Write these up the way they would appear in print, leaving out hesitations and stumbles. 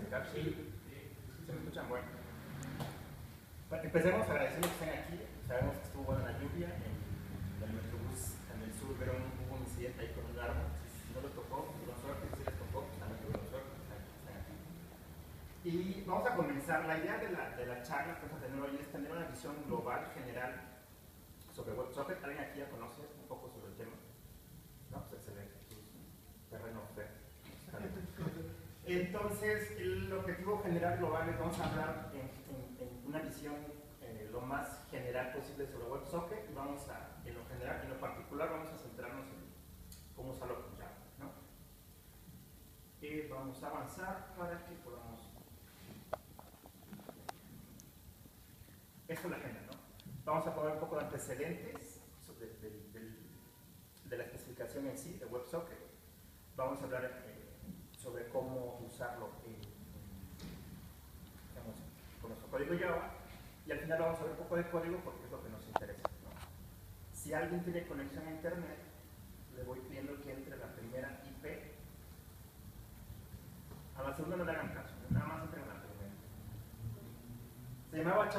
checar. Sí, se me escuchan bueno. Empecemos agradeciendo que estén aquí. Sabemos que estuvo buena la lluvia. En el Metrobús en el sur hubo un incidente ahí con un árbol. Si no les tocó, tuvieron suerte. Si les tocó, también tuvieron suerte. Están aquí. Y vamos a comenzar. La idea de la charla que vamos a tener hoy es tener una visión global, general, sobre WebSocket. ¿Alguien aquí ya conoce un poco sobre el tema? No, pues excelente. Terreno feo. Entonces, el objetivo general global es vamos a hablar en una visión lo más general posible sobre WebSocket y vamos a, en lo general, en lo particular, vamos a centrarnos en cómo usarlo con Java, ¿no? Vamos a avanzar para que podamos... Esta es la agenda, ¿no? Vamos a poner un poco de antecedentes de la especificación en sí de WebSocket. Vamos a hablar sobre cómo usarlo con nuestro código Java y al final vamos a ver un poco de código porque es lo que nos interesa, ¿no? Si alguien tiene conexión a internet, le voy pidiendo que entre la primera IP. A la segunda no le hagan caso, nada más entren a la primera. Se llamaba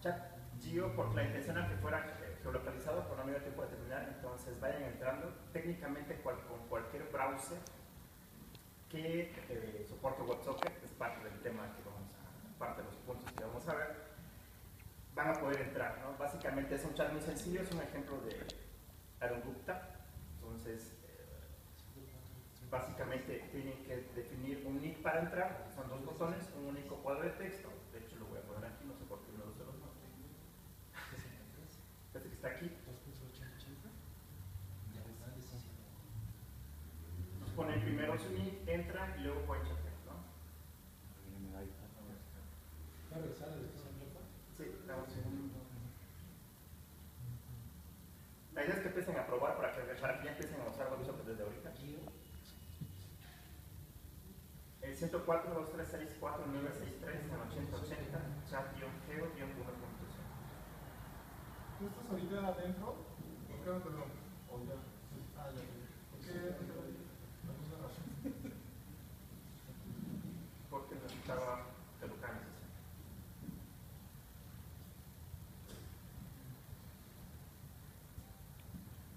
ChatGeo porque la intención era que fuera geolocalizado, pero no me dio tiempo de terminar, entonces vayan entrando técnicamente con cualquier browser que soporte WebSocket, es parte del tema que vamos a, parte de los puntos que vamos a ver, van a poder entrar, ¿no? Básicamente es un chat muy sencillo, es un ejemplo de Arun Gupta, entonces básicamente tienen que definir un nick para entrar, son dos botones, un único cuadro de texto, de hecho lo voy a poner aquí, no sé por qué no se los noto. Este que está aquí. Nos ponen primero su nick, entra y luego pueden chatear, ¿no? Sí, dame un segundo. La idea es que empiecen a probar para que ya empiecen a usar WebSocket desde ahorita. El 104, 2, 3, 6, 4, 9, 6, 3, 8080, chat-geo-1.0. ¿Tú estás ahorita adentro? ¿Por qué no te veo? ¿O ya? Ah, ya. ¿Por qué? Porque necesitaba localización.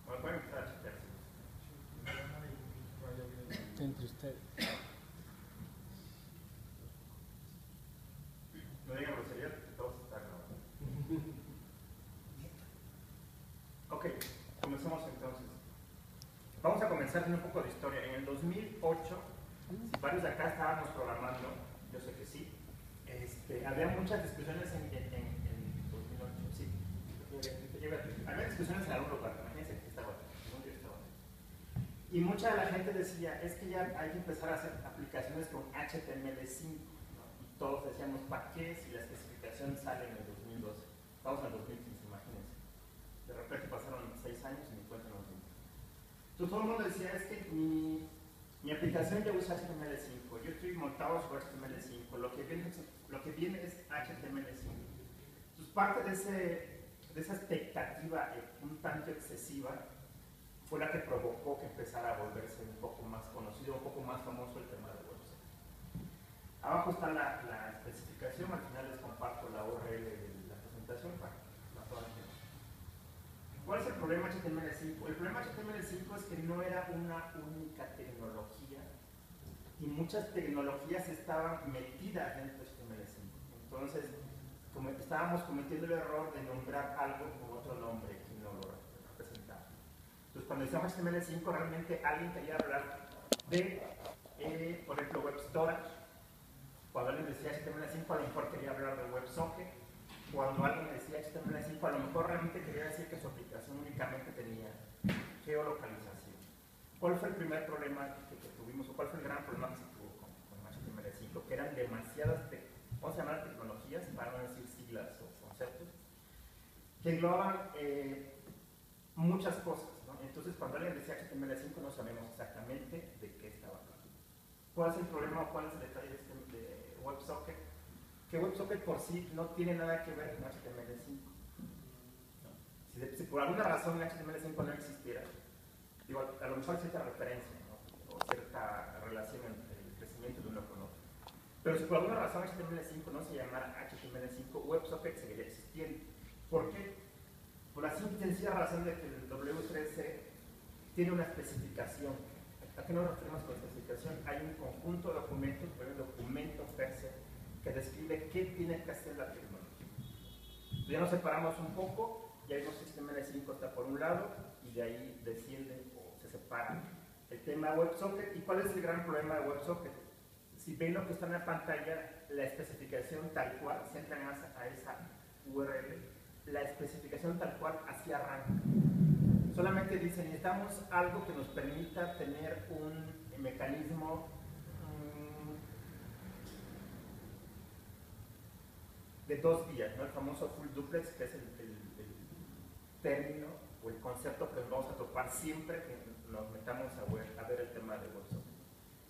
Bueno, pueden empezar a chatearse. Entre ustedes. No digan groserías porque todo se está grabando. Ok, comencemos entonces. Vamos a comenzar con un poco de historia. En el 2008, si varios de acá estábamos programando, yo sé que sí, había muchas discusiones en 2008, sí. Había discusiones en algún lugar, imagínense que estaba y mucha de la gente decía, es que ya hay que empezar a hacer aplicaciones con HTML5, ¿no? Y todos decíamos, ¿para qué? Si la especificación sale en el 2012. Estamos en el 2015, imagínense. De repente pasaron 6 años y me cuentan los mismos. Entonces todo el mundo decía, es que mi aplicación ya usa HTML5, yo estoy montado sobre HTML5, lo que viene es HTML5. Entonces parte de esa expectativa un tanto excesiva fue la que provocó que empezara a volverse un poco más conocido, un poco más famoso el tema de WebSocket. Abajo está la especificación, al final les comparto la URL de la presentación para la puedan ver. ¿Cuál es el problema HTML5? El problema HTML5 es que no era una única tecnología y muchas tecnologías estaban metidas dentro de HTML5. Entonces, estábamos cometiendo el error de nombrar algo con otro nombre que no lo representaba. Entonces, cuando decíamos HTML5, realmente alguien quería hablar de, por ejemplo, Web Storage. Cuando alguien decía HTML5, a lo mejor quería hablar de WebSocket. Cuando alguien decía HTML5, a lo mejor realmente quería decir que su aplicación únicamente tenía geolocalización. ¿Cuál fue el primer problema que tuvimos, o cuál fue el gran problema que se tuvo con HTML5? Que eran demasiadas, vamos a llamar tecnologías, para no decir siglas o conceptos, que englobaban muchas cosas, ¿no? Entonces, cuando alguien decía HTML5, no sabemos exactamente de qué estaba hablando. ¿Cuál es el problema o cuál es el detalle de WebSocket? Que WebSocket por sí no tiene nada que ver con HTML5. ¿No? Si por alguna razón HTML5 no existiera, digo, a lo mejor hay cierta referencia, ¿no? O cierta relación entre el crecimiento de uno con otro. Pero si por alguna razón HTML5 no se llamara HTML5, WebSocket seguiría existiendo. ¿Por qué? Por la simple y sencilla razón de que el W3C tiene una especificación. ¿A qué nos referimos con especificación? Hay un conjunto de documentos, o un documento per se, que describe qué tiene que hacer la tecnología. Entonces ya nos separamos un poco, ya vimos que HTML5 está por un lado, y de ahí desciende o se separa el tema WebSocket. ¿Y cuál es el gran problema de WebSocket? Si ven lo que está en la pantalla, la especificación tal cual, se entra más a esa URL, la especificación tal cual así arranca. Solamente dice, necesitamos algo que nos permita tener un mecanismo de 2 vías, ¿no? El famoso full duplex, que es el término o el concepto que nos vamos a topar siempre que nos metamos a ver el tema de WebSocket.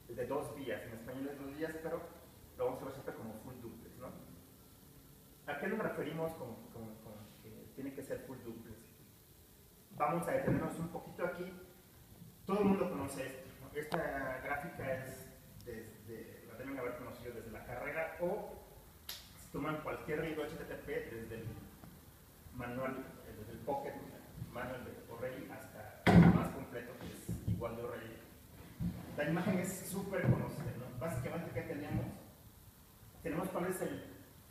El de 2 vías, en español es 2 vías, pero lo vamos a ver siempre como full duplex, ¿no? ¿A qué nos referimos con que tiene que ser full duplex? Vamos a detenernos un poquito aquí. Todo el mundo conoce esto, ¿no? Esta gráfica es la deben haber conocido desde la carrera, o si toman cualquier libro HTTP desde el manual, desde el Pocket Manual de O'Reilly hasta el más completo, que es igual de O'Reilly. La imagen es súper conocida, ¿no? Básicamente, ¿qué tenemos? Tenemos cuál es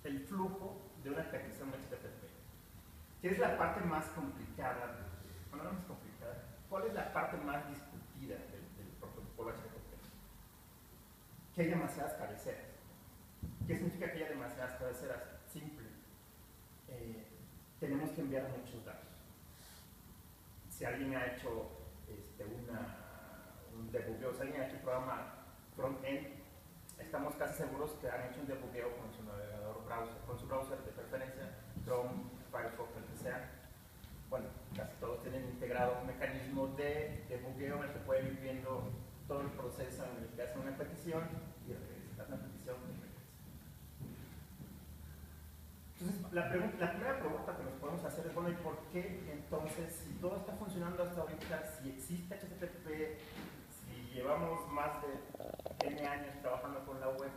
el flujo de una petición HTTP. ¿Qué es la parte más complicada? Bueno, no más complicada. ¿Cuál es la parte más discutida del protocolo HTTP? Que hay demasiadas cabeceras. ¿Qué significa que haya demasiadas cabeceras? Simple. Tenemos que enviar muchos datos. Si alguien ha hecho un debugueo, si alguien ha hecho un programa front-end, estamos casi seguros que han hecho un debugueo con su navegador browser, con su browser de preferencia, Chrome, Firefox, el que sea. Bueno, casi todos tienen integrado un mecanismo de debugueo en el que pueden ir viendo todo el proceso en el que hacen una petición y regresa una petición y regresa. Entonces, la primera pregunta que nos podemos hacer es, bueno, ¿y por qué entonces, si todo está funcionando hasta ahorita, si existe HTTP, si llevamos más de N años trabajando con la web,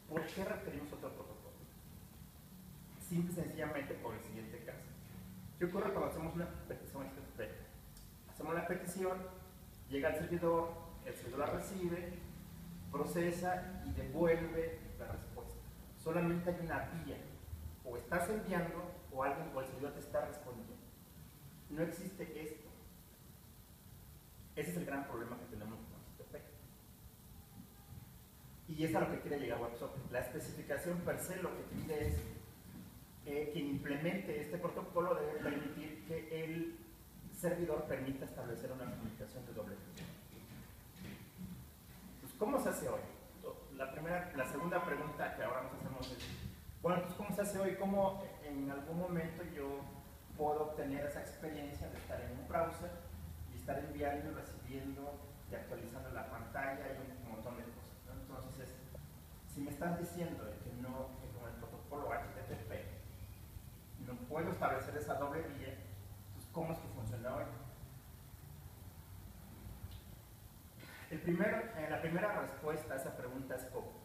¿por qué requerimos otro protocolo? Simple y sencillamente por el siguiente caso. ¿Qué ocurre cuando hacemos una petición HTTP? Hacemos la petición, llega al servidor, el servidor la recibe, procesa y devuelve la respuesta. Solamente hay una vía. O estás enviando o alguien o el servidor te está respondiendo. No existe esto. Ese es el gran problema que tenemos con HTTP. Y es a lo que quiere llegar WebSocket. La especificación per se lo que pide es quien implemente este protocolo debe permitir que el servidor permita establecer una comunicación de doble vía. Pues, ¿cómo se hace hoy? La segunda pregunta que ahora nos hacemos es, bueno, pues ¿cómo se hace hoy? ¿Cómo en algún momento yo puedo obtener esa experiencia de estar en un browser y estar enviando y recibiendo y actualizando la pantalla y un montón de cosas, ¿no? Entonces, si me están diciendo que con el protocolo HTTP no puedo establecer esa doble vía, pues ¿cómo es que funciona hoy? La primera respuesta a esa pregunta es cómo.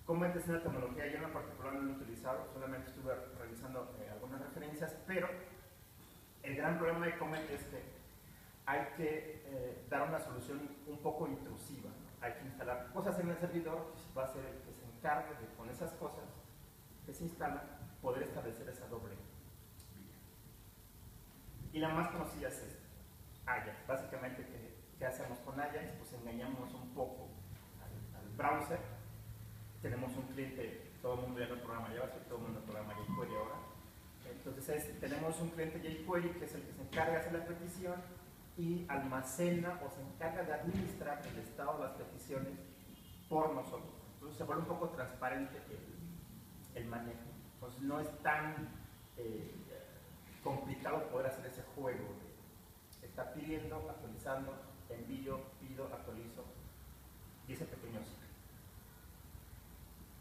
Comet es una tecnología, yo en particular no lo he utilizado, solamente estuve revisando algunas referencias, pero el gran problema de Comet es que hay que dar una solución un poco intrusiva, ¿no? Hay que instalar cosas en el servidor, que va a ser el que se encargue de, con esas cosas que se instalan, poder establecer esa doble vía. Y la más conocida es esta, Ajax. Básicamente, ¿qué hacemos con Ajax? Pues engañamos un poco al browser. Tenemos un cliente, todo el mundo ya no programa JavaScript, todo el mundo programa jQuery ahora. Entonces tenemos un cliente jQuery que es el que se encarga de hacer la petición y almacena o se encarga de administrar el estado de las peticiones por nosotros. Entonces se vuelve un poco transparente el manejo. Entonces no es tan complicado poder hacer ese juego de estar pidiendo, actualizando, envío, pido, actualizo y ese pequeño ciclo.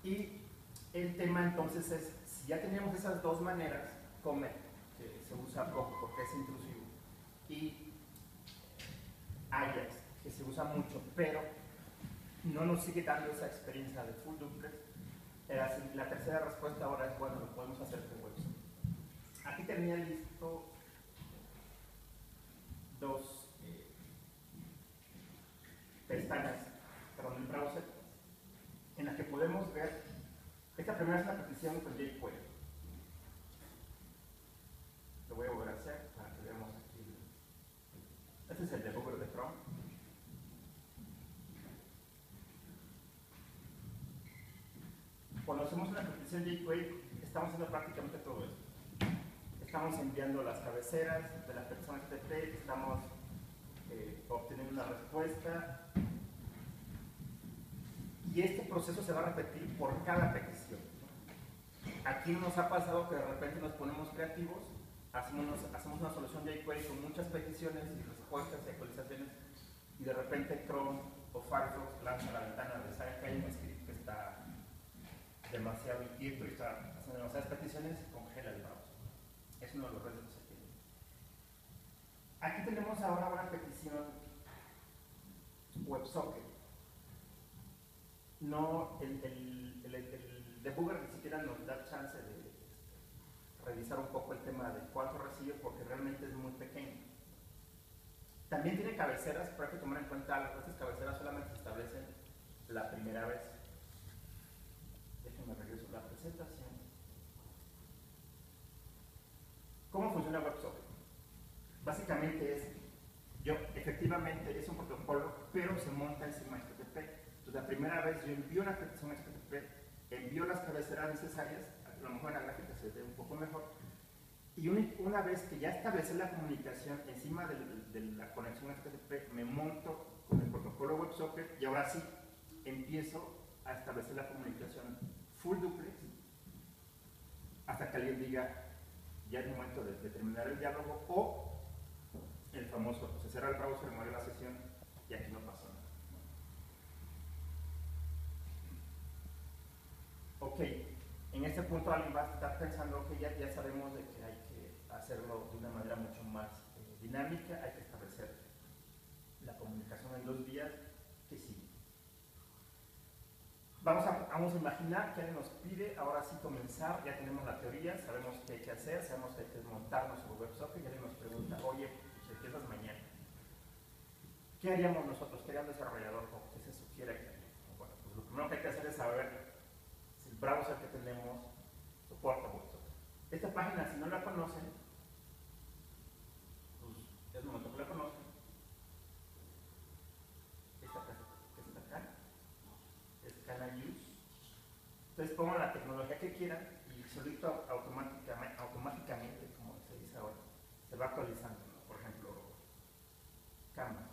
Y el tema entonces es, si ya tenemos esas dos maneras, Comet, que se usa poco porque es intrusivo, y Ajax, que se usa mucho, pero no nos sigue dando esa experiencia de full duplex. La tercera respuesta ahora es, bueno, lo podemos hacer con WebSocket. Aquí tenía listo dos pestañas, perdón, del browser, en las que podemos ver. Esta primera es una petición con jQuery. Lo voy a volver a hacer para que veamos aquí. Este es el debugger de Chrome. Cuando hacemos una petición jQuery, estamos haciendo prácticamente todo esto. Estamos enviando las cabeceras de la petición HTTP, estamos obteniendo una respuesta, y este proceso se va a repetir por cada petición. Aquí nos ha pasado que de repente nos ponemos creativos, hacemos una solución de jQuery con muchas peticiones y respuestas y actualizaciones, y de repente Chrome o Firefox lanza la ventana de sabe que hay un script que está demasiado inquieto y está haciendo demasiadas peticiones y congela el browser. Es uno de los retos que se tiene. Aquí tenemos ahora una petición WebSocket. No, el debugger ni siquiera nos da chance de revisar un poco el tema de cuánto recibe porque realmente es muy pequeño. También tiene cabeceras, pero hay que tomar en cuenta algo. Estas cabeceras solamente se establecen la primera vez. Déjenme regreso a la presentación. ¿Cómo funciona WebSocket? Básicamente efectivamente es un protocolo, pero se monta encima de HTTP. Entonces, la primera vez yo envío una petición a HTTP, envío las cabeceras necesarias, a lo mejor en la gráfica se ve un poco mejor, y una vez que ya establecí la comunicación encima de la conexión HTTP, me monto con el protocolo WebSocket y ahora sí empiezo a establecer la comunicación full duplex hasta que alguien diga ya es momento de terminar el diálogo, o el famoso, se cierra el browser, muere la sesión y aquí no pasó nada. Ok, en este punto alguien va a estar pensando que ya sabemos de que hay que hacerlo de una manera mucho más dinámica, hay que establecer la comunicación en 2 vías que sí. Vamos a imaginar que alguien nos pide ahora sí comenzar, ya tenemos la teoría, sabemos qué hay que hacer, sabemos que hay que montar nuestro WebSocket y alguien nos pregunta, oye, pues empiezas mañana. ¿Qué haríamos nosotros? ¿Qué haría un desarrollador? ¿O qué se sugiere que haríamos? Bueno, pues lo primero que hay que hacer es saber si el browser que tenemos soporta WebSocket. Esta página, si no la conocen, pues es el momento que la conozcan. Esta que está acá es Can I Use. Entonces pongan la tecnología que quieran y solito automáticamente, como se dice ahora, se va actualizando, ¿no? Por ejemplo, Canvas.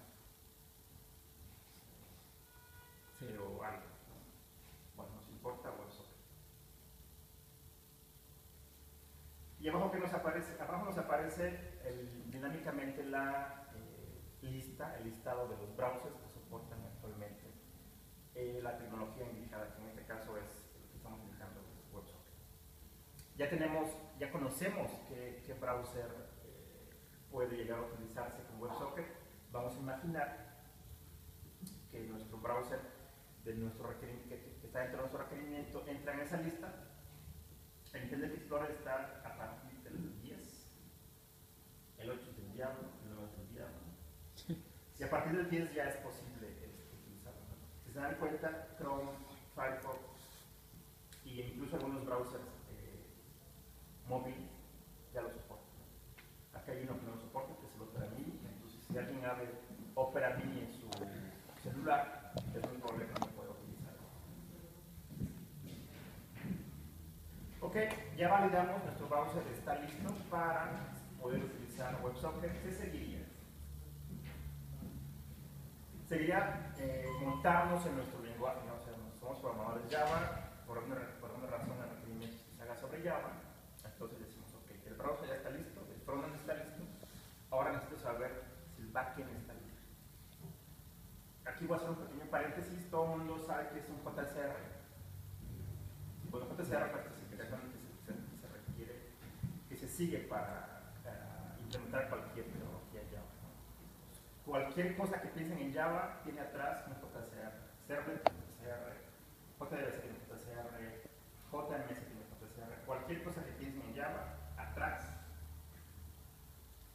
Pero algo, ¿no? Bueno, nos importa WebSocket. Y abajo, ¿qué nos aparece? Abajo nos aparece dinámicamente la lista, el listado de los browsers que soportan actualmente la tecnología indicada, que en este caso es lo que estamos indicando, es WebSocket. Ya conocemos qué browser puede llegar a utilizarse con WebSocket. Vamos a imaginar que nuestro browser que está dentro de nuestro requerimiento entra en esa lista. El Internet Explorer está a partir del 10, el 8 es del diablo, el 9 es del diablo. Si a partir del 10 ya es posible utilizarlo. Si se dan cuenta, Chrome, Firefox e incluso algunos browsers móviles ya lo soportan. Acá hay uno que no lo soporta, que es el Opera Mini. Entonces, si alguien abre Opera Mini en su celular, es un problema, no puede utilizarlo. Ok, ya validamos, nuestro browser está listo para poder utilizar WebSocket. ¿Qué seguiría? Seguiría montarnos en nuestro lenguaje, ¿no? O sea, somos programadores Java, por alguna razón el requerimiento se haga sobre Java, entonces decimos, ok, el browser ya está listo, el frontend está listo, ahora necesito saber si el backend está listo. Aquí voy a hacer un pequeño paréntesis, todo el mundo sabe que es un JSR. Bueno, JSR es la especificación que se requiere, que se sigue para implementar cualquier tecnología Java. Cualquier cosa que piensen en Java tiene atrás un JSR. Servlet tiene JCR, JDBC tiene JCR, JMS tiene JCR, cualquier cosa que tienes en Java, atrás,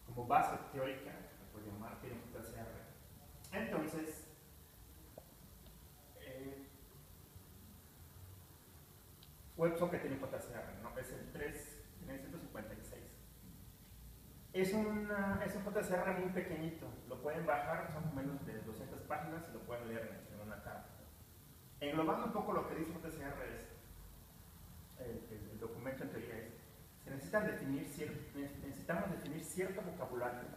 como base teórica, por llamar, tiene JCR. Entonces, WebSocket tiene JCR, ¿no? Es el 3.156. Es un JCR muy pequeñito, lo pueden bajar, son menos de 200 páginas y lo pueden leer en una carta. Englobando un poco lo que dice JCR es, el documento en teoría es, necesitamos definir cierto vocabulario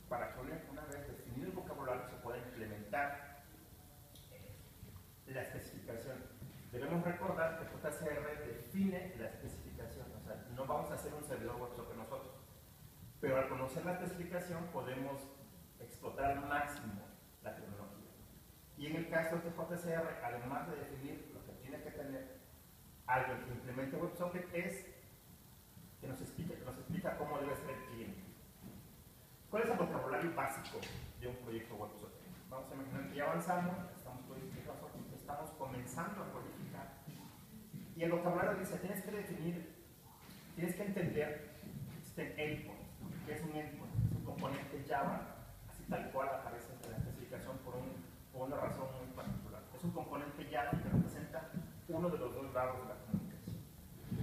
para que una vez definido el vocabulario se pueda implementar la especificación. Debemos recordar que JCR define la especificación, o sea, no vamos a hacer un servidor WebSocket nosotros, pero al conocer la especificación podemos explotar al máximo la tecnología. Y en el caso de JCR, además de definir lo que tiene que tener alguien que implemente WebSocket, es que nos explica cómo debe ser el cliente. ¿Cuál es el vocabulario básico de un proyecto WebSocket? Vamos a imaginar que ya avanzamos, estamos comenzando a codificar. Y el vocabulario dice, tienes que entender que existen endpoints. ¿Qué es un endpoint? Es un componente Java, así tal cual aparece en la especificación por una razón muy particular. Es un componente Java que representa uno de los dos lados de la comunicación.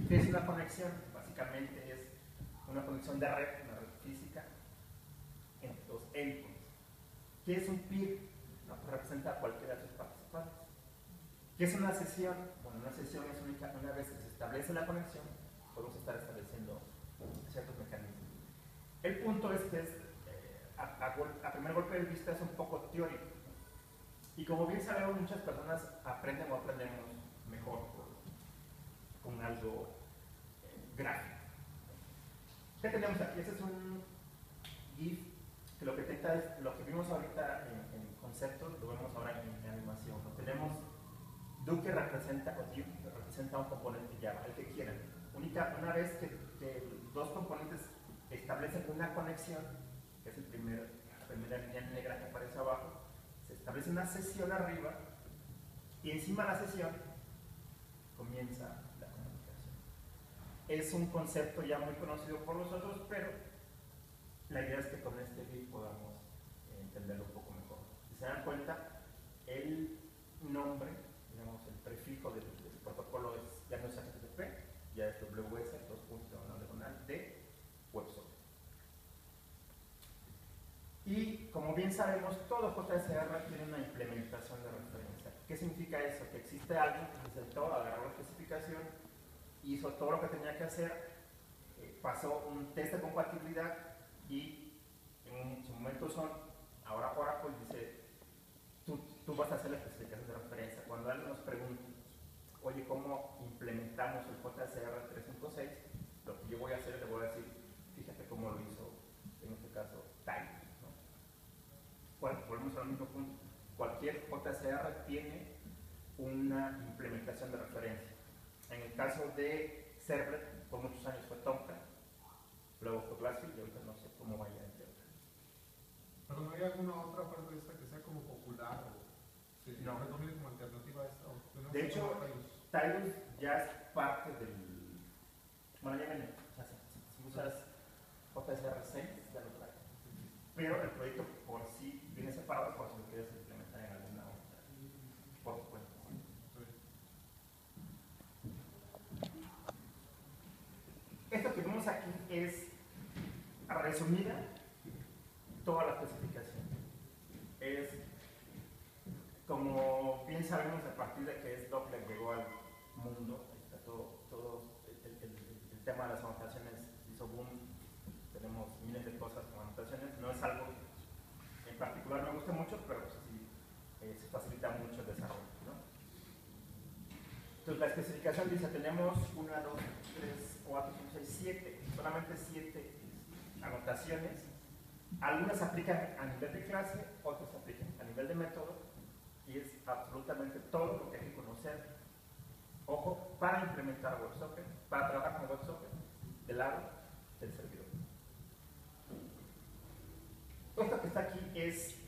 ¿Qué es una conexión? Básicamente es una conexión de red, una red física, entre dos endpoints. ¿Qué es un peer? No, pues representa a cualquiera de sus participantes. ¿Qué es una sesión? Bueno, una sesión es única una vez que se establece la conexión, podemos estar estableciendo ciertos mecanismos. El punto es que a primer golpe de vista es un poco teórico. Y como bien sabemos, muchas personas aprenden o aprendemos mejor con algo gráfico. ¿Qué tenemos aquí? Este es un GIF que lo que intenta es lo que vimos ahorita en conceptos, lo vemos ahora en animación. Lo tenemos Duke representa un componente Java, el que quieran. Una vez que dos componentes establecen una conexión, que es la primera línea negra que aparece abajo, se establece una sesión arriba y encima de la sesión comienza la comunicación. Es un concepto ya muy conocido por nosotros, pero la idea es que con este GIF podamos entenderlo un poco mejor. Si se dan cuenta, el nombre, digamos, el prefijo del protocolo ya no es HTTP, ya es WS 2.1 de WebSocket. Y como bien sabemos, todo JSR tiene una implementación de referencia. ¿Qué significa eso? Que existe alguien que se sentó, agarró la especificación, hizo todo lo que tenía que hacer, pasó un test de compatibilidad y en su momento ahora Oracle dice, tú vas a hacer la especificación de referencia. Cuando alguien nos pregunta, oye, ¿cómo implementamos el JSR 356? Lo que yo voy a hacer, le voy a decir, fíjate cómo lo hizo, en este caso, Titus, ¿no? Bueno, volvemos al mismo punto. Cualquier JSR tiene una implementación de referencia. En el caso de Servlet, por muchos años fue Tomcat, luego fue Glassfield y ahorita no sé cómo vaya en Delta. ¿Pero no hay alguna otra parte de esta que sea como popular o se no recomienda como alternativa a esta? De hecho, Titus ya es parte del... Bueno, ya viene, si usas JSR 6, ya lo trae. Pero el proyecto por sí viene separado por si lo quieres implementar en alguna otra. Por supuesto. Esto que vemos aquí es resumida toda la especificación. Es, como bien sabemos, a partir de que Docker llegó al mundo, está todo el tema de las anotaciones hizo boom. Tenemos miles de cosas con anotaciones. No es algo que en particular me guste mucho, pero pues sí se facilita mucho el desarrollo, ¿no? Entonces la especificación dice, tenemos 1, 2, 3, 4, 5, 6, 7, solamente 7 anotaciones. Algunas se aplican a nivel de clase, otras se aplican a nivel de método, y es absolutamente todo lo que hay que conocer, ojo, para implementar WebSocket, para trabajar con WebSocket del lado del servidor. Esto que está aquí es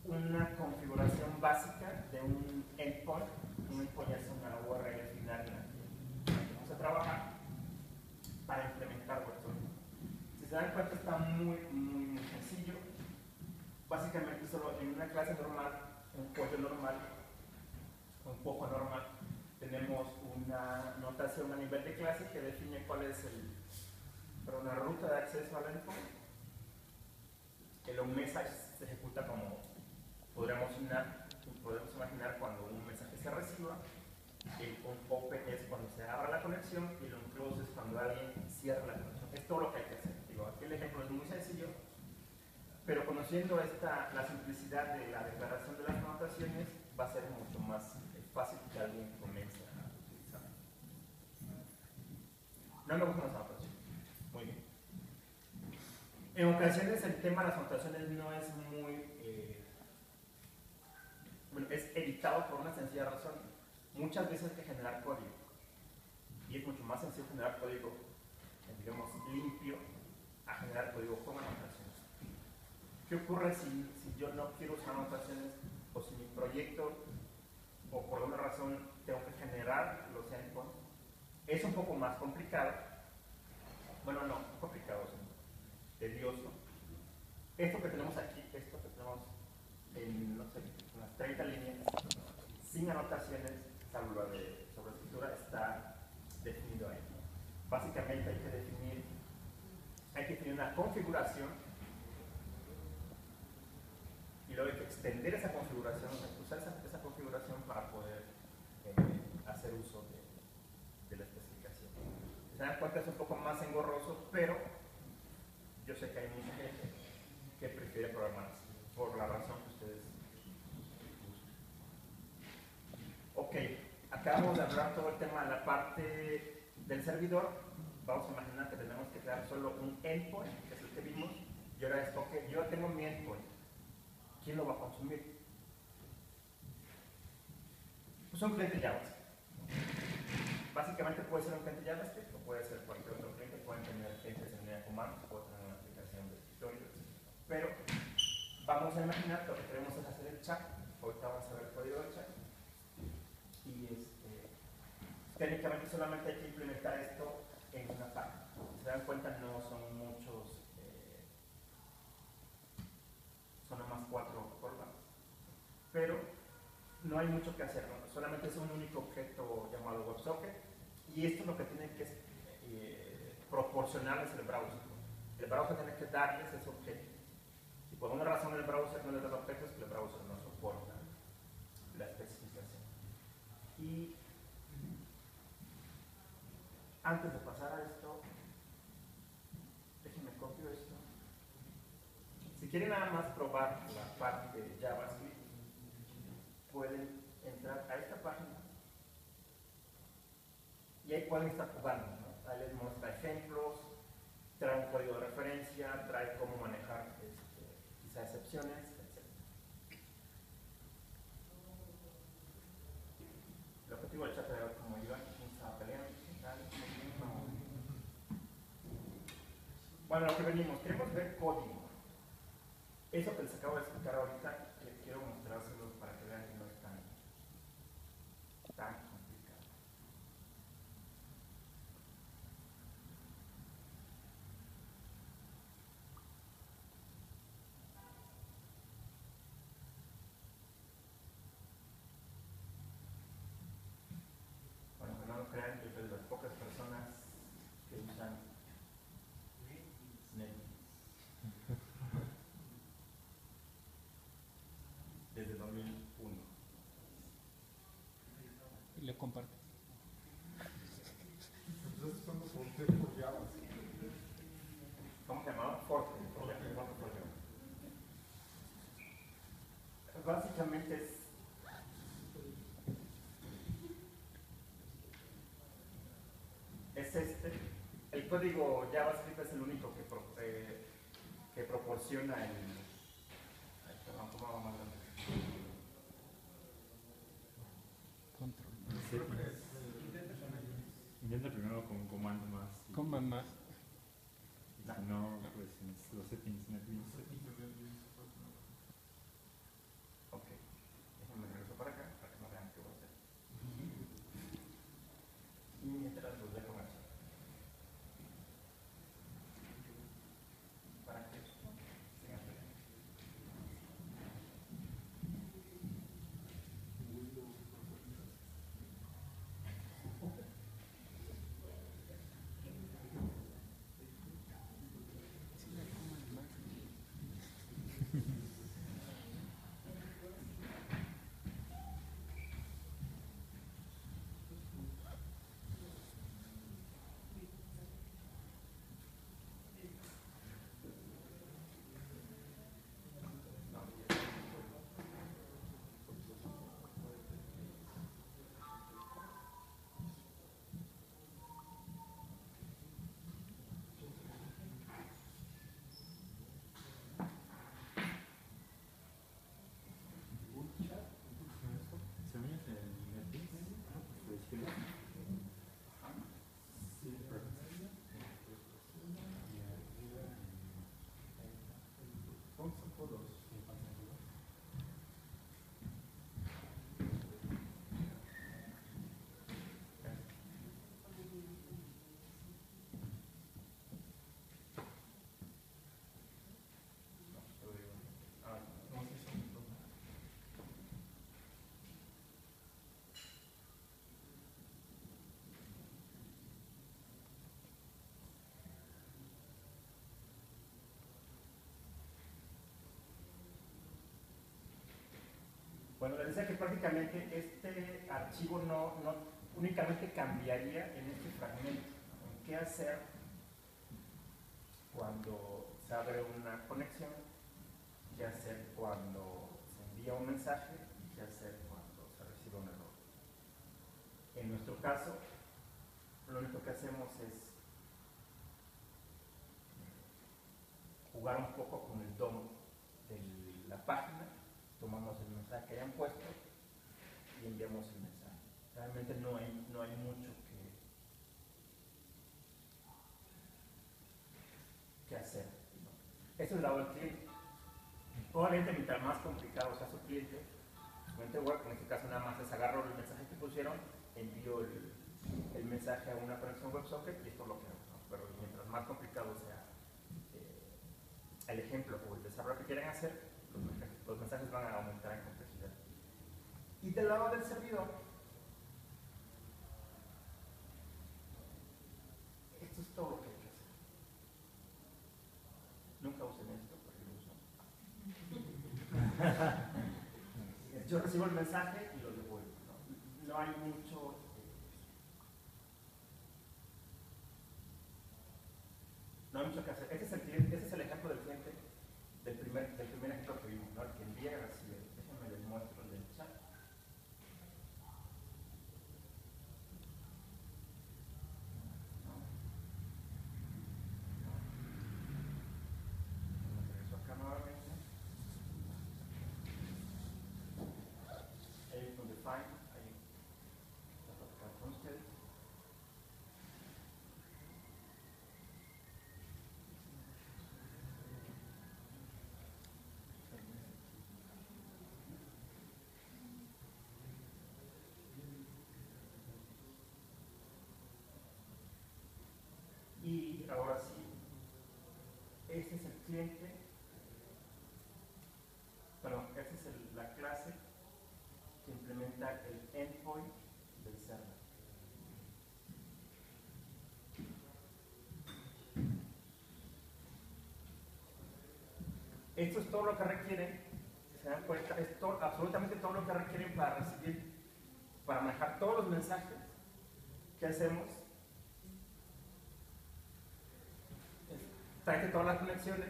una configuración básica de un endpoint. Un endpoint es una URL final en la que vamos a trabajar para implementar WebSocket. Si se dan cuenta, está muy sencillo. Básicamente solo en una clase normal, un pollo normal, un poco normal, tenemos una notación a nivel de clase que define cuál es una ruta de acceso al endpoint. El onMessage se ejecuta como podríamos imaginar cuando un mensaje se reciba. El onOpen es cuando se abra la conexión y el onClose es cuando alguien cierra la conexión. Es todo lo que hay que hacer. Digo, aquí el ejemplo es muy sencillo, pero conociendo la simplicidad de la declaración de las notaciones, va a ser mucho más fácil que alguien comience a utilizar. No me gustan las anotaciones. Muy bien. En ocasiones el tema de las anotaciones no es es evitado por una sencilla razón. Muchas veces hay que generar código. Y es mucho más sencillo generar código, digamos, limpio, a generar código con anotaciones. ¿Qué ocurre si yo no quiero usar anotaciones o si mi proyecto o por alguna razón tengo que generar los endpoints? Es un poco más complicado. Bueno, no complicado, sino tedioso. Esto que tenemos aquí, esto que tenemos en, no sé, unas 30 líneas, sin anotaciones, salvo la de sobreescritura, está definido ahí. Básicamente hay que definir una configuración y luego hay que extender esa configuración, usar esa configuración para poder hacer uso de la especificación. Se dan cuenta, es un poco más engorroso, pero yo sé que hay mucha gente que prefiere programar así, por la razón que ustedes usan. Ok, acabamos de hablar todo el tema de la parte del servidor. Vamos a imaginar que tenemos que crear solo un endpoint, que es el que vimos, y ahora es, ok, yo tengo mi endpoint. ¿Quién lo va a consumir? Pues un cliente JavaScript. Básicamente puede ser un cliente JavaScript o puede ser cualquier otro cliente. Pueden tener clientes en línea de comandos, pueden tener una aplicación de escritorio, etc. Pero vamos a imaginar que lo que queremos es hacer el chat. Ahorita vamos a ver el código del chat. Y técnicamente solamente hay que implementar esto en una página. Si se dan cuenta, no son muchos, son nada más 4 formas. Pero no hay mucho que hacer, ¿no? Solamente es un único objeto llamado WebSocket, y esto es lo que tiene que proporcionarles el browser. El browser tiene que darles ese objeto. Si por alguna razón el browser no les da objetos, que el browser no soporta la especificación. Y antes de pasar a esto, déjenme copio esto. Si quieren nada más probar la parte de JavaScript, pueden entrar a esta página y ahí pueden estar jugando, ¿no? Ahí les muestra ejemplos, trae un código de referencia, trae cómo manejar quizá excepciones, etc. El objetivo del chat era como Iván, quién estaba peleando, bueno, lo que venimos, queremos ver código. Eso que les acabo de explicar ahorita, que quiero mostrárselos para que vean que no es tan complicado. Bueno, que no lo crean, yo soy de las pocas personas que usan NetBeans desde 2001. Y le comparte. Entonces, ¿cuándo por Java? ¿Cómo se llamaba? Forte. Básicamente es el código JavaScript es el único que proporciona perdón, ¿cómo va más grande? Control. Intenta primero con comando más. Command más. Si no, pues en los settings NetBeans. Bueno, les decía que prácticamente este archivo no únicamente cambiaría en este fragmento, ¿no? En qué hacer cuando se abre una conexión, qué hacer cuando se envía un mensaje y qué hacer cuando se recibe un error. En nuestro caso, lo único que hacemos es jugar un poco con el DOM de la página, tomamos el mensaje que hayan puesto y enviamos el mensaje. Realmente no hay mucho que hacer, ¿no? Eso es el lado del cliente. Obviamente, mientras más complicado sea su cliente web, en este caso nada más es agarro el mensaje que pusieron, envío el mensaje a una conexión WebSocket y esto es lo que hago, ¿no? Pero mientras más complicado sea el ejemplo o el desarrollo que quieren hacer, los mensajes van a aumentar en complejidad. Y del lado del servidor, esto es todo lo que hay que hacer. Nunca usen esto porque lo uso. Yo recibo el mensaje y lo devuelvo, ¿no? No hay mucho. No hay mucho que hacer. Este es el ejemplo del cliente del primer ejemplo que vimos, ¿no? El que envía y recibe. Déjenme les muestro el del chat. Regreso acá nuevamente. Ahí es donde find, ahí está acá con ustedes. Y ahora sí, este es el cliente, perdón, esta es la clase que implementa el endpoint del server. Esto es todo lo que requieren, si se dan cuenta, es absolutamente todo lo que requieren para recibir, para manejar todos los mensajes que hacemos. Trae todas las conexiones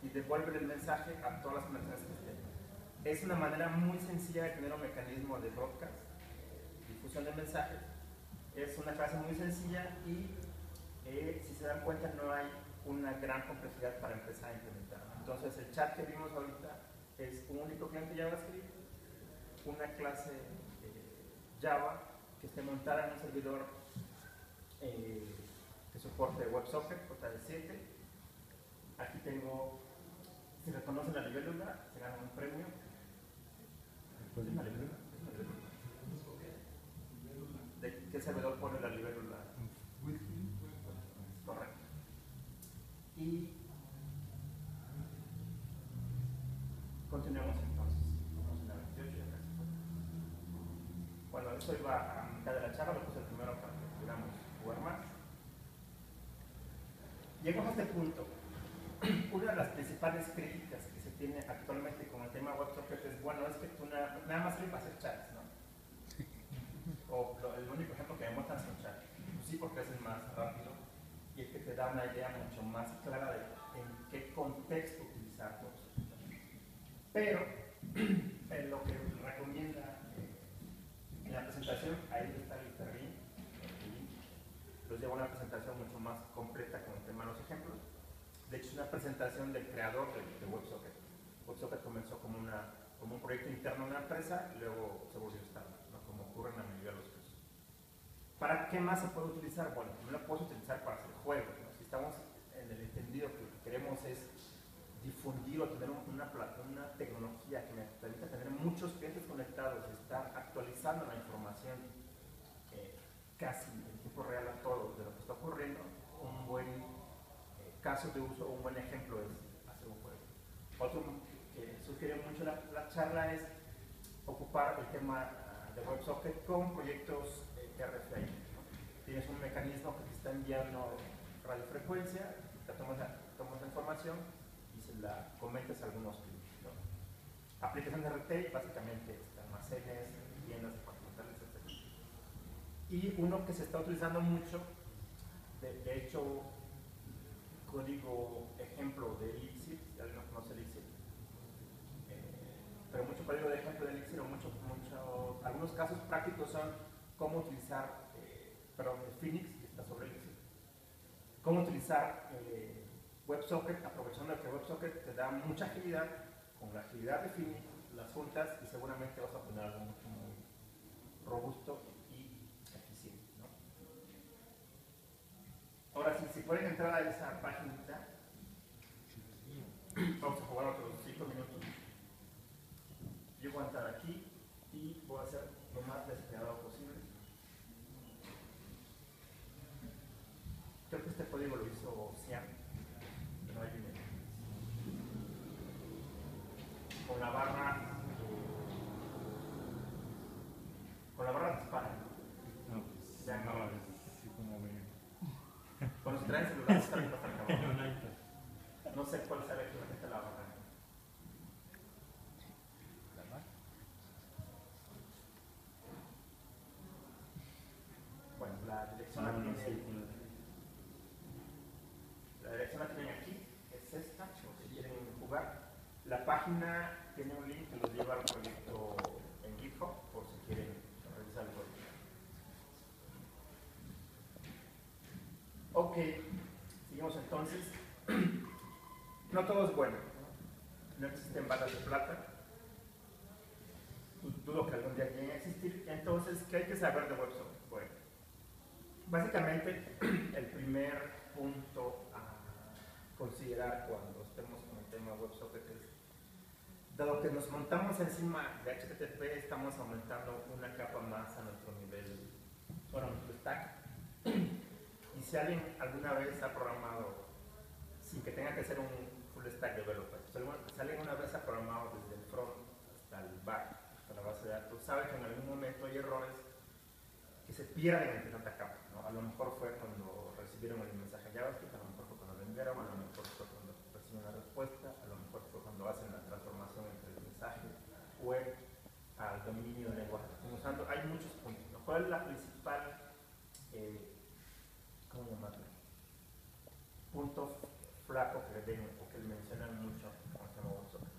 y devuelve el mensaje a todas las conexiones que estén. Es una manera muy sencilla de tener un mecanismo de broadcast, difusión de mensajes. Es una clase muy sencilla y si se dan cuenta no hay una gran complejidad para empezar a implementar. Entonces el chat que vimos ahorita es un único cliente JavaScript, una clase Java que esté montada en un servidor que soporte WebSocket JD7. Aquí tengo, si reconocen la libélula, se ganan un premio. ¿Es una libélula? ¿De qué servidor pone la libélula? Correcto. Y continuemos entonces. Vamos a la 28 ya casi. Bueno, esto iba a mitad de la charla, lo puse el primero para que pudiéramos jugar más. Llegamos a este punto. Una de las principales críticas que se tiene actualmente con el tema WebSocket es, bueno, es que tú nada más sirve para hacer chats, ¿no? O el único ejemplo que me muestran son chats. Pues sí, porque es el más rápido y es que te da una idea mucho más clara de en qué contexto utilizarlos. Pero lo que recomienda en la presentación, ahí está el link, los lleva a una presentación mucho más completa con el tema de los ejemplos. De hecho, es una presentación del creador de WebSocket. WebSocket comenzó como un proyecto interno de una empresa y luego se volvió estándar, ¿no? Como ocurre en la mayoría de los casos. ¿Para qué más se puede utilizar? Bueno, no lo puedes utilizar para hacer juegos, ¿no? Si estamos en el entendido que lo que queremos es difundir o tener una tecnología que me permita tener muchos clientes conectados y estar actualizando la información casi en tiempo real a todos de lo que está ocurriendo, un buen caso de uso, un buen ejemplo es hacer un juego. Otro que sugiere mucho la charla es ocupar el tema de WebSocket con proyectos RFID, ¿no? Tienes un mecanismo que te está enviando radiofrecuencia, te tomas la información y se la comentas a algunos clientes, ¿no? aplicaciones de retail, básicamente almacenes, tiendas departamentales, etc. Y uno que se está utilizando mucho, de hecho, código ejemplo de Elixir, si alguien no conoce Elixir, pero mucho código de ejemplo de Elixir o algunos casos prácticos son cómo utilizar, Phoenix, que está sobre Elixir, cómo utilizar WebSocket, aprovechando que WebSocket te da mucha agilidad, con la agilidad de Phoenix, las juntas y seguramente vas a obtener algo mucho muy robusto y eficiente, ¿no? Ahora, si pueden entrar a esa paginita, vamos a jugar otros 5 minutos. Yo voy a entrar aquí y voy a hacer lo más desplegado posible. Creo que este código lo hizo Cian, que no hay dinero. Con la barra dispara. No, pues, Ya no, no. es así como medio. Cuando se traen celulares, está bien bastante En cabrón. un iPad. No sé cuál será exactamente la barra. Bueno, la dirección No, la no, tienen, sí, la dirección la tienen aquí, es esta, si quieren jugar. La página tiene un link que los lleva al proyecto en GitHub, por si quieren revisar el código. Ok, seguimos entonces. No todo es bueno, no existen balas de plata. Dudo que algún día lleguen a existir. Entonces, ¿qué hay que saber de WebSocket? Bueno, básicamente, el primer punto a considerar cuando estemos con el tema WebSocket es, dado que nos montamos encima de HTTP, estamos aumentando una capa más a nuestro nivel, bueno, a nuestro stack. Y si alguien alguna vez ha programado, sin que tenga que ser un full stack developer, si alguien una vez ha programado desde el front hasta el back, hasta la base de datos, sabe que en algún momento hay errores que se pierden entre tanta capa, ¿no? A lo mejor fue cuando recibieron el mensaje JavaScript, a lo mejor fue cuando lo enviaron, a lo mejor fue cuando reciben la respuesta, a lo mejor fue cuando hacen la transformación entre el mensaje web al dominio del lenguaje que están usando. Hay muchos puntos, ¿no? ¿Cuál es la principal, cómo llamarlo? Punto flaco que ven o que mencionan mucho con el tema WebSocket?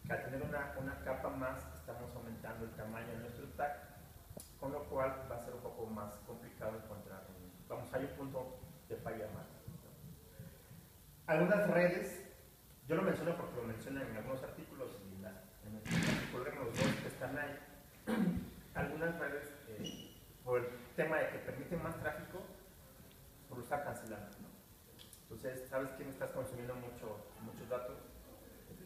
Que al tener una capa más, estamos aumentando el tamaño de nuestro stack, con lo cual va a ser un poco más complicado encontrar, hay un punto de falla más. Algunas redes, yo lo menciono porque lo mencionan en algunos artículos y en el artículo de los dos que están ahí, algunas redes, por el tema de que permiten más tráfico, por lo estar cancelando, ¿no? Entonces, ¿sabes quién estás consumiendo muchos datos?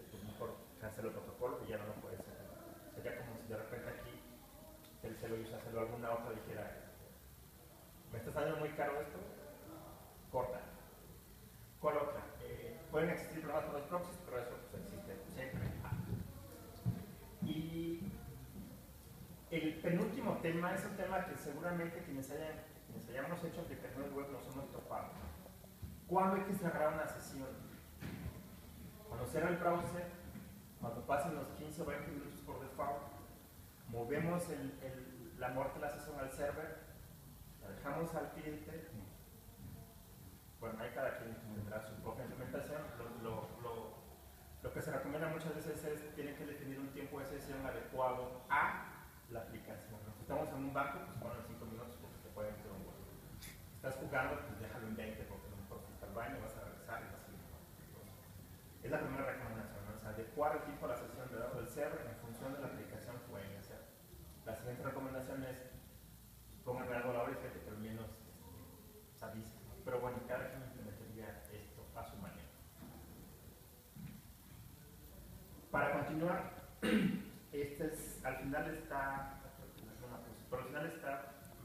Pues mejor cancela el protocolo y ya no lo puedes hacer. Sería como si de repente aquí el celo y usáselo alguna otra dijera, ¿me está saliendo muy caro esto? Corta. ¿Cuál otra? Pueden existir problemas con los proxies, pero eso pues, existe siempre. Y el penúltimo tema es un tema que seguramente quienes hayamos hecho aplicaciones web nos hemos topado. ¿Cuándo hay que cerrar una sesión? Cuando cierra el browser, cuando pasen los 15 o 20 minutos por default, movemos la muerte de la sesión al server, la dejamos al cliente. Bueno, ahí cada quien tendrá su propia implementación. Lo que se recomienda muchas veces es tienen que definir un tiempo de sesión adecuado a la aplicación. Si estamos en un banco, pues ponen 5 minutos porque te pueden hacer un hueco. Estás jugando, pues déjalo en 20 porque a lo mejor fuiste al baño, vas a regresar y vas a ir. Es la primera recomendación, ¿no? O sea, adecuar el tiempo de la sesión debajo del server en función de la aplicación que vayan a hacer. La siguiente recomendación es pongan algo a la hora y fíjate que al menos avisen. Pero bueno, cada quien implementaría esto a su manera. Para continuar, al final está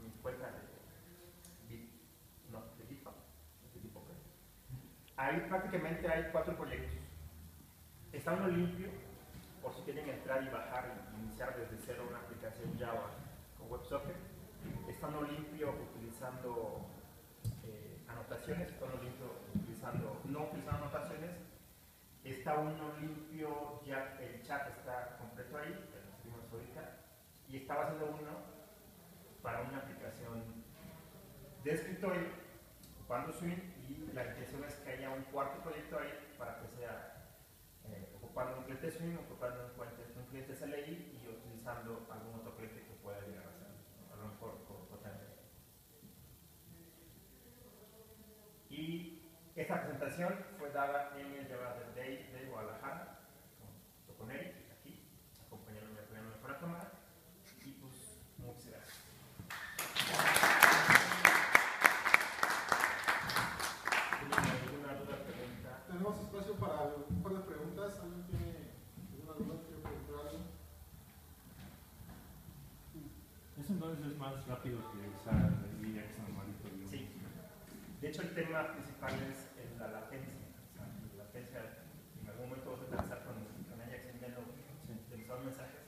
mi cuenta de GitHub, de tipo que. Ahí prácticamente hay 4 proyectos. Está uno limpio, por si quieren entrar y bajar y iniciar desde cero una aplicación Java con WebSocket. Está uno limpio utilizando anotaciones, está uno limpio no utilizando anotaciones. Está uno limpio, ya el chat está y estaba haciendo uno para una aplicación de escritorio ocupando Swing, y la intención es que haya un cuarto proyecto ahí para que sea ocupando un cliente Swing, ocupando un cliente CLI y utilizando algún otro cliente que pueda llegar a ser, ¿no? A lo mejor potente. Y esta presentación fue dada en el Java Day de Guadalajara, con Eric, aquí, acompañándome por la cámara, y pues muchas gracias. ¿Tienen alguna duda, pregunta? Tenemos espacio para un par de preguntas. ¿Alguien tiene alguna duda? ¿Quiere preguntar algo? Eso entonces es más rápido que usar el VX normalito. Sí. De hecho, el tema principal es la latencia. O sea, la latencia, en algún momento vas a pensar con Ajax enviando demasiados mensajes.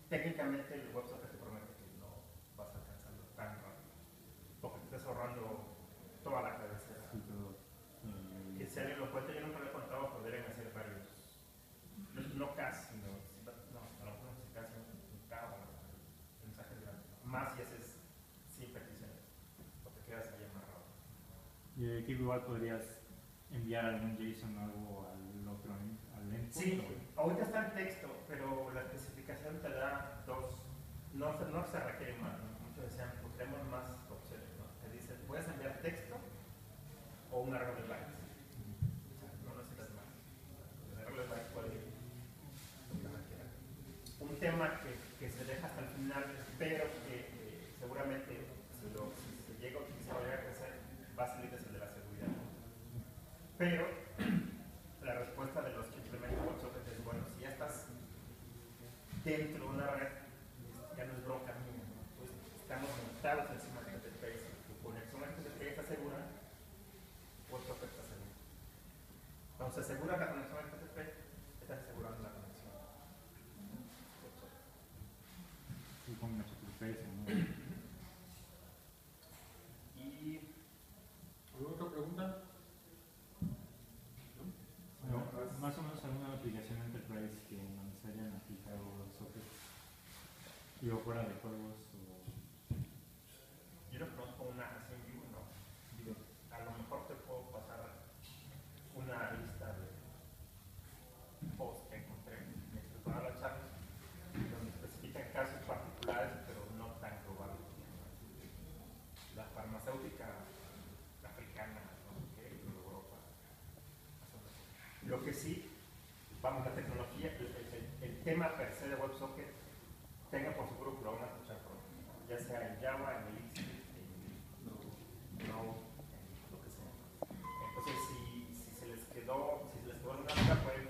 Técnicamente, el WebSocket te promete que no vas a alcanzarlo tan rápido, porque te estás ahorrando toda la cabecera. Sí, todo. Que si alguien lo cuenta, yo nunca lo he contado, podrían hacer varios. No casi, sino. No, a lo mejor no se casi un K o mensajes grandes. Más si haces sin peticiones, o te quedas ahí amarrado. Y aquí igual podrías enviar algún JSON o algo al otro, al endpoint. Sí, ahorita está en texto, pero la especificación te da dos. No se requiere más, ¿no? Muchos decían, pues tenemos más opciones, ¿no? Te dicen, puedes enviar texto o un arreglo de bytes. O sea, no necesitas más. El arreglo de bytes puede ir lo que requiera. Un tema que se deja hasta el final, pero que seguramente si se llega a utilizar o llega a crecer, va a salir desde el de la seguridad. Pero la respuesta de los que implementan WebSocket es, bueno, si ya estás dentro de una red, ya no es bronca mía, ¿no? Pues estamos montados encima de HTTP, si tu conexión a HTTP está segura, WebSocket está seguro. Cuando se asegura la conexión a HTTP, estás asegurando la conexión. Sí, con HTTP, ¿no? Y ¿Alguna otra pregunta? No, más o menos alguna aplicación Enterprise que nos hayan aplicado WebSocket. Digo, fuera de juegos o... yo no conozco una así en vivo, no. Digo, a lo mejor te puedo pasar una lista de posts que encontré mientras toda la charla, donde especifican casos particulares, pero no tan globales. La farmacéutica africana, no sé qué, de Europa. Lo que sí, vamos, la tecnología, el tema per se de WebSocket, tenga por seguro que lo van a escuchar pronto, ya sea en Java, en Elixir, en Node, en lo que sea. Entonces, si se les quedó alguna duda, pueden,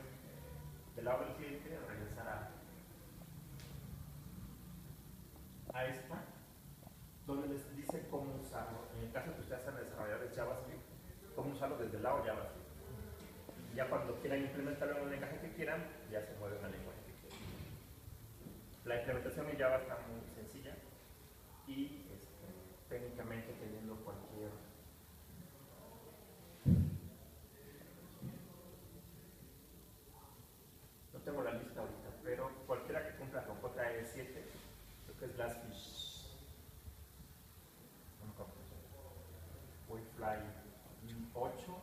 del lado del cliente, regresar a esta, donde les dice cómo usarlo. En el caso que ustedes sean desarrolladores JavaScript, cómo usarlo desde el lado JavaScript. Y ya cuando quieran implementarlo en un lenguaje que quieran, ya se mueven al lenguaje que quieran. La implementación en Java está muy sencilla y técnicamente teniendo cualquier no tengo la lista ahorita, pero cualquiera que cumpla con JE7, lo que es Glassfish, no me acuerdo, Wayfly 8,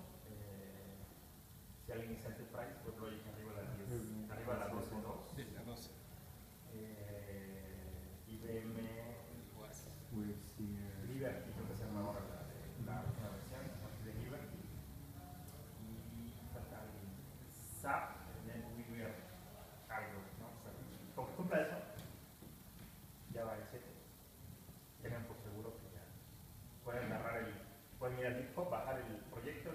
si alguien es Enterprise, WebLogic arriba de la 10, arriba de la 12.2. De la 12. IBM WebSphere. Liberty, creo que se llama ahora la última versión de Liberty. Y falta alguien. SAP, NetWeaver, algo, ¿no? O sea, con que cumpla eso, ya va el 7. Tengan por seguro que ya pueden ir al GitHub, bajar el proyecto,